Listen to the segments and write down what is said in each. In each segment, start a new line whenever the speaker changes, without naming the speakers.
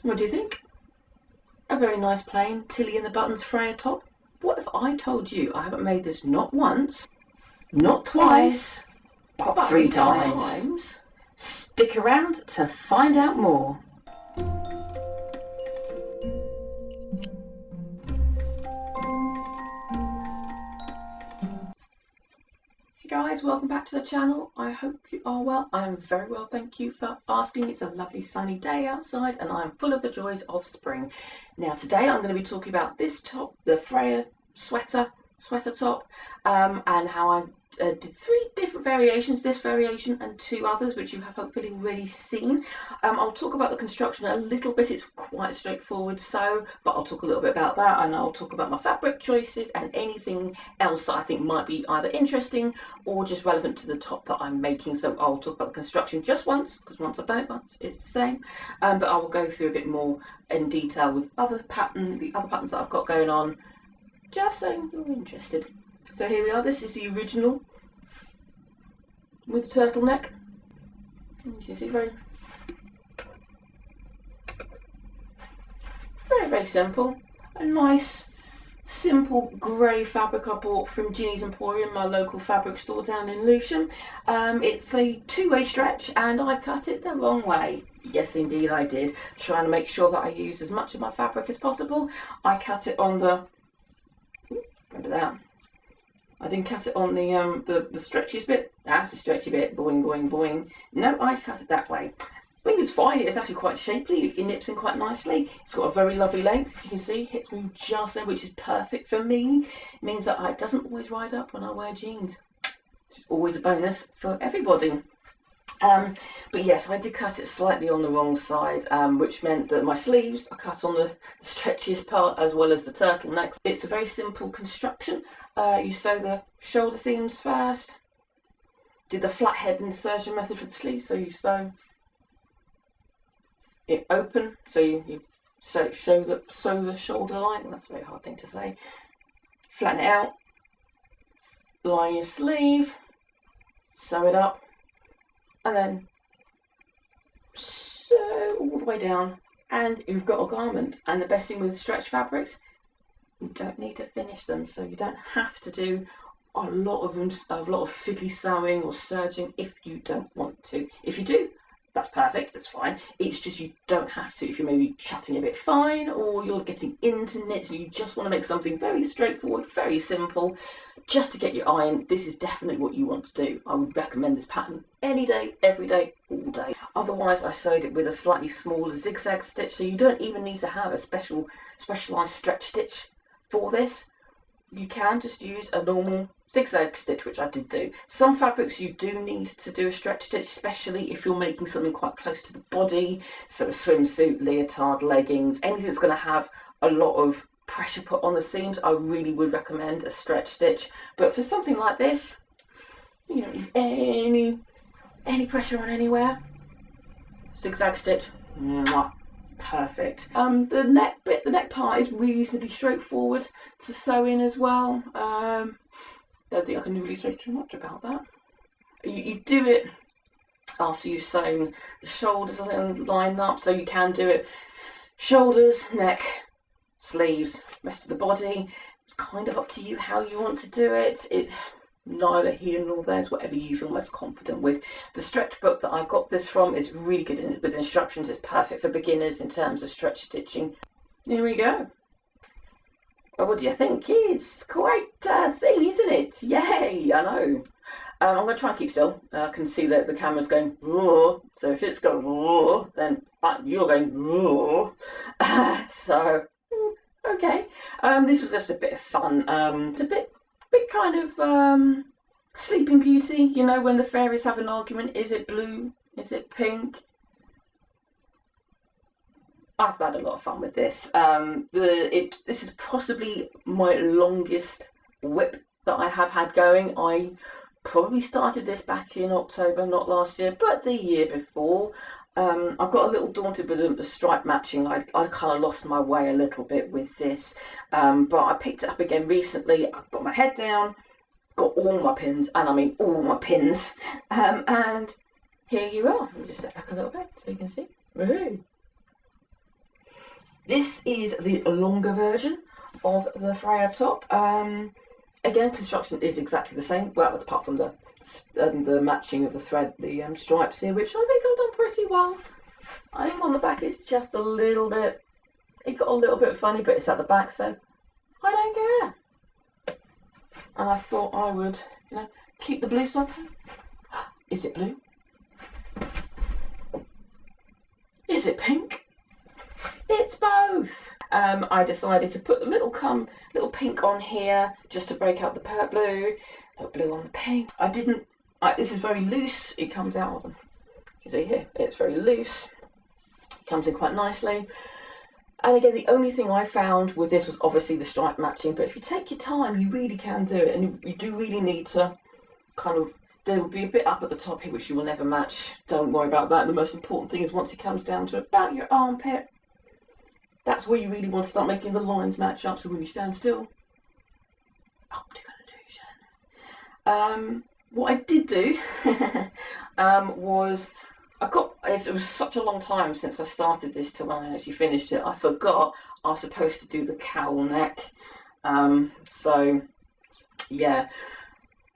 What do you think? A very nice plain Tilly in the Buttons Freya top. What if I told you I haven't made this not once, not twice, but 3 times? Stick around to find out more. Hey guys, welcome back to the channel. I hope you are well. I am very well, thank you for asking. It's a lovely sunny day outside and I'm full of the joys of spring. Now today I'm going to be talking about this top, the Freya sweater top, and how I did 3 different variations, this variation and 2 others which you have hopefully already seen. I'll talk about the construction a little bit. It's quite straightforward, but I'll talk a little bit about that, and I'll talk about my fabric choices and anything else that I think might be either interesting or just relevant to the top that I'm making. So I'll talk about the construction just once, because once I've done it once it's the same, but I will go through a bit more in detail with the other patterns that I've got going on, just so you're interested. So here we are. This is the original with the turtleneck. You can see very simple. A nice simple grey fabric I bought from Ginny's Emporium, my local fabric store down in Lewisham. It's a 2-way stretch and I cut it the wrong way. Yes indeed I did, trying to make sure that I use as much of my fabric as possible. I cut it on the, remember that, I didn't cut it on the stretchiest bit. That's the stretchy bit. Boing, boing, boing. No, I cut it that way. I think it's fine. It's actually quite shapely. It nips in quite nicely. It's got a very lovely length. As you can see, hits me just there, which is perfect for me. It means that it doesn't always ride up when I wear jeans. It's always a bonus for everybody. But yes, I did cut it slightly on the wrong side, which meant that my sleeves are cut on the stretchiest part as well as the turtleneck. It's a very simple construction. You sew the shoulder seams first, do the flathead insertion method for the sleeve, so you sew it open, so you sew the shoulder line. That's a very hard thing to say. Flatten it out, line your sleeve, sew it up, and then sew all the way down, and you've got a garment. And the best thing with stretch fabrics, you don't need to finish them, so you don't have to do a lot of fiddly sewing or serging if you don't want to. If you do, that's perfect, that's fine. It's just you don't have to if you're maybe cutting a bit fine or you're getting into knits and you just want to make something very straightforward, very simple, just to get your eye in. This is definitely what you want to do. I would recommend this pattern any day, every day, all day. Otherwise, I sewed it with a slightly smaller zigzag stitch, so you don't even need to have a specialised stretch stitch for this. You can just use a normal zigzag stitch, which I did do. Some fabrics you do need to do a stretch stitch, especially if you're making something quite close to the body, so a swimsuit, leotard, leggings, anything that's going to have a lot of pressure put on the seams. I really would recommend a stretch stitch, but for something like this, you don't need any pressure on anywhere. Zigzag stitch, mwah. Perfect. The neck part is reasonably straightforward to sew in as well. Don't think I can really say too much about that. You do it after you've sewn the shoulders lined up, so you can do it shoulders, neck, sleeves, rest of the body. It's kind of up to you how you want to do it. Neither here nor there, is whatever you feel most confident with. The stretch book that I got this from is really good with instructions. It's perfect for beginners in terms of stretch stitching. Here we go. Well, what do you think? It's quite a thing, isn't it? Yay, I know. I'm going to try and keep still. I can see that the camera's going, roar. So if it's going, roar, then you're going, roar. So, okay. This was just a bit of fun. It's a bit kind of Sleeping Beauty, you know, when the fairies have an argument, is it blue, is it pink? I've had a lot of fun with this. This is possibly my longest whip that I have had going. I probably started this back in October, not last year, but the year before. I got a little daunted with the stripe matching. I kind of lost my way a little bit with this, but I picked it up again recently. I got my head down, got all my pins, and I mean all my pins, and here you are. Let me just step back a little bit so you can see. Woo. This is the longer version of the Freya top. Again, construction is exactly the same, well, apart from the matching of the thread, the stripes here, which I think I've done pretty well. I think on the back it's just a little bit, it got a little bit funny, but it's at the back, so I don't care. And I thought I would, keep the blue socks on. Is it blue? Is it pink? It's both. I decided to put a little pink on here just to break out the purple blue, little blue on the pink. This is very loose. It comes out, you can see here, it's very loose. It comes in quite nicely. And again, the only thing I found with this was obviously the stripe matching, but if you take your time, you really can do it, and you do really need to there will be a bit up at the top here which you will never match. Don't worry about that. The most important thing is once it comes down to about your armpit, that's where you really want to start making the lines match up, so when you stand still, optical illusion. What I did do was, it was such a long time since I started this to when I actually finished it, I forgot I was supposed to do the cowl neck. So yeah,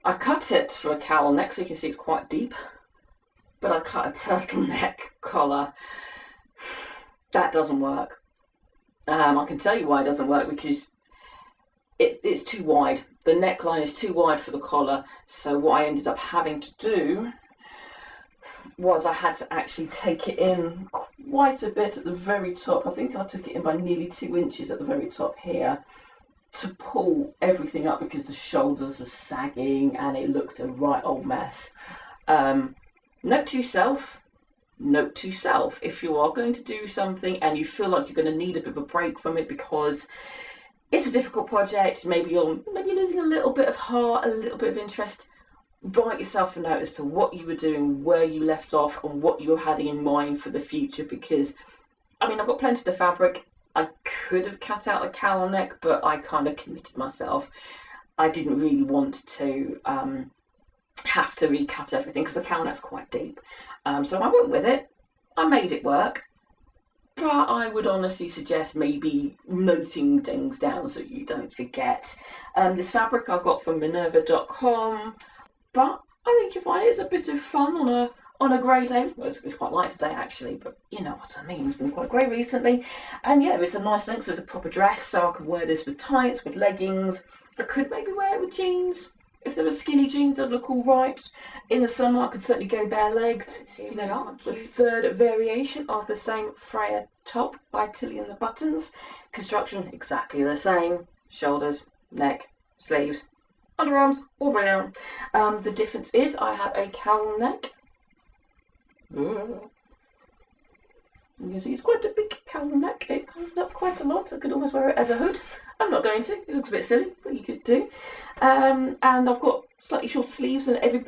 I cut it for a cowl neck, so you can see it's quite deep, but I cut a turtleneck collar. That doesn't work. I can tell you why it doesn't work, because it's too wide. The neckline is too wide for the collar, so what I ended up having to do was I had to actually take it in quite a bit at the very top. I think I took it in by nearly 2 inches at the very top here to pull everything up, because the shoulders were sagging and it looked a right old mess. Note to self, if you are going to do something and you feel like you're going to need a bit of a break from it because it's a difficult project, maybe you're losing a little bit of heart, a little bit of interest, write yourself a note as to what you were doing, where you left off, and what you were having in mind for the future. Because I've got plenty of the fabric. I could have cut out the cowl neck, but I kind of committed myself. I didn't really want to have to recut everything, because the cowl neck's quite deep. So I went with it. I made it work. But I would honestly suggest maybe noting things down so you don't forget. This fabric I got from Minerva.com, but I think you'll find it's a bit of fun on a grey day. Well, it's quite light today actually, but you know what I mean. It's been quite grey recently, and yeah, it's a nice length, so it's a proper dress. So I could wear this with tights, with leggings. I could maybe wear it with jeans. If there were skinny jeans, that'd look all right. In the summer, I could certainly go bare-legged. The third variation of the same Freya top by Tilly and the Buttons. Construction exactly the same. Shoulders, neck, sleeves, underarms, all the way down. The difference is I have a cowl neck. You can see it's quite a big cowl neck. It comes up quite a lot. I could almost wear it as a hood. I'm not going to. It looks a bit silly, but you could do. And I've got slightly short sleeves, and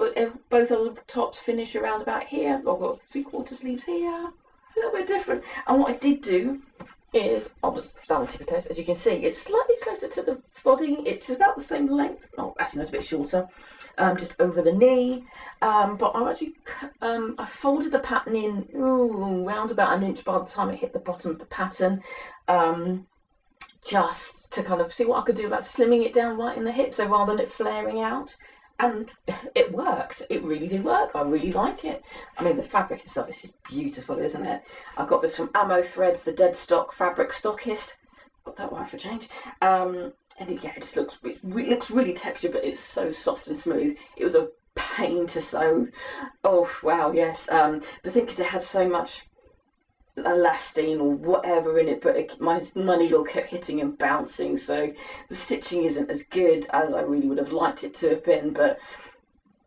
both of the tops finish around about here. I've got 3/4 sleeves here. A little bit different. And what I did do is, I'll just stand tip close. As you can see, it's slightly closer to the body. It's about the same length. Oh, actually, no, it's a bit shorter. Just over the knee. But I actually, I folded the pattern in round about 1 inch by the time it hit the bottom of the pattern. Just to kind of see what I could do about slimming it down right in the hip, so rather than it flaring out. And it worked. It really did work. I really like it. The fabric itself is just beautiful, isn't it? I got this from Ammo Threads, the Dead Stock Fabric Stockist. Got that right for a change. And it just looks really textured, but it's so soft and smooth. It was a pain to sew. Oh wow, yes. But I think because it had so much elastine or whatever in it, but my needle kept hitting and bouncing, so the stitching isn't as good as I really would have liked it to have been, but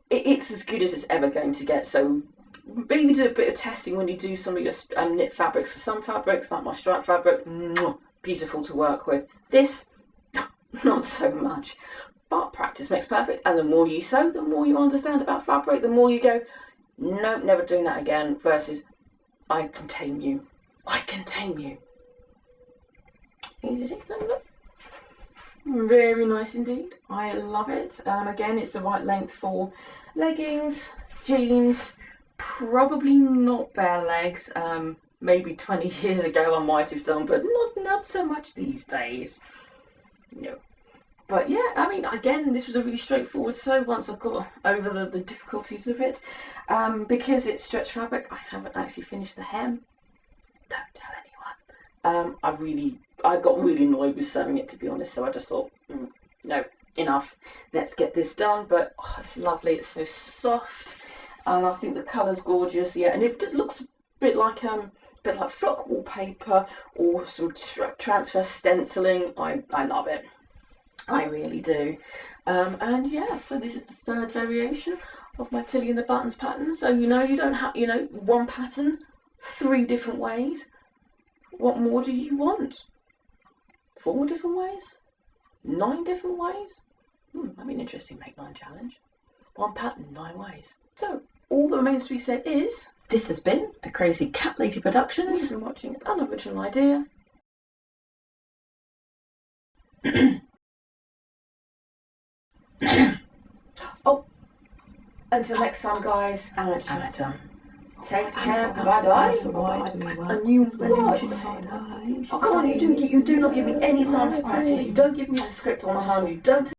it's as good as it's ever going to get. So maybe do a bit of testing when you do some of your knit fabrics. For some fabrics, like my stripe fabric, beautiful to work with. This, not so much, but practice makes perfect, and the more you sew, the more you understand about fabric, the more you go, nope, never doing that again, versus I contain you. I contain you. Easy to see. Look. Very nice indeed. I love it. Again, it's the right length for leggings, jeans, probably not bare legs. maybe 20 years ago I might have done, but not so much these days. No. But yeah, I mean, again, this was a really straightforward sew once I got over the difficulties of it. Because it's stretch fabric, I haven't actually finished the hem. Don't tell anyone. I got really annoyed with sewing it, to be honest, so I just thought, no, enough. Let's get this done. But it's lovely, it's so soft, and I think the colour's gorgeous, yeah, and it just looks a bit like flock wallpaper or some transfer stenciling. I love it. I really do. And yeah, so this is the third variation of my Tilly and the Buttons pattern. So you don't have, one pattern, 3 different ways. What more do you want? 4 different ways? 9 different ways? That'd be an interesting Make 9 challenge. 1 pattern, 9 ways. So all that remains to be said is, this has been a Crazy Cat Lady Productions. You've been watching an unoriginal idea. Oh, until next time, guys. Amateur. Take care. Bye bye. A new what? Oh, come on, you do not give me any time to practice. You don't give me the script on time. You don't